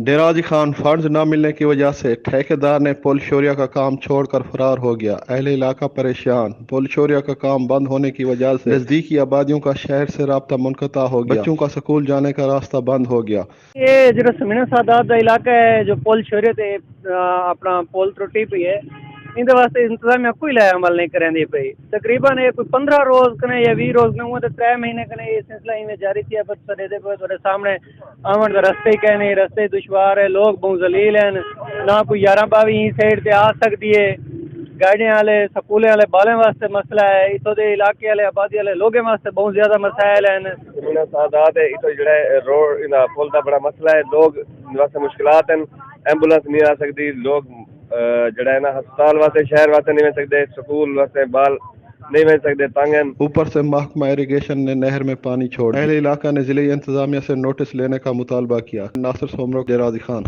Dera Ghazi Khan funds نہ ملنے کی وجہ سے ٹھیکیدار نے پل شوریا کا کام چھوڑ کر فرار ہو گیا۔ اہل علاقہ پریشان۔ پل شوریا کا کام بند ہونے کی وجہ سے نزدیکی آبادیوں کا شہر سے رابطہ منقطع ہو گیا۔ بچوں کا سکول جانے کا راستہ بند ہو گیا۔ یہ جو سمینہ سادات کا علاقہ ہے جو پل شوریا تے اپنا پل ترٹی پی ہے اندر واسطے انتظامیہ کوئی لایا عمل نہیں کریں دی پئی۔ تقریباً کوئی 15 روز کنے یا 20 روز کنے ہوئے تو 3 مہینے کنے یہ سلسلہ میں جاری تھی ہے۔ بس سرے دے پہ تھوڑے سامنے آمن کا رستے کہیں نہیں، رستے دشوار ہے، لوگ بہت ذلیل ہیں، نہ کوئی 11-22 ہی سائڈ پہ آ سکتی ہے۔ گاڑیاں والے سکولیں والے بالیں واسطے مسئلہ ہے، اتوں دے علاقے والے آبادی والے لوگوں واسطے بہت زیادہ مسائل ہیں۔ سمینہ سادات ہے اتوں جڑا روڈ پل کا بڑا مسئلہ ہے، لوگ واسطے مشکلات ہیں، ایمبولینس نہیں آ سکتی، لوگ جڑا ہے نا ہسپتال واسطے شہر واسطے نہیں مل سکتے، سکول واسطے بال نہیں مل سکتے، تنگ ہیں۔ اوپر سے محکمہ ایریگیشن نے نہر میں پانی چھوڑ۔ اہل علاقہ نے ضلعی انتظامیہ سے نوٹس لینے کا مطالبہ کیا۔ ناصر سومرو، ڈیرہ غازی خان۔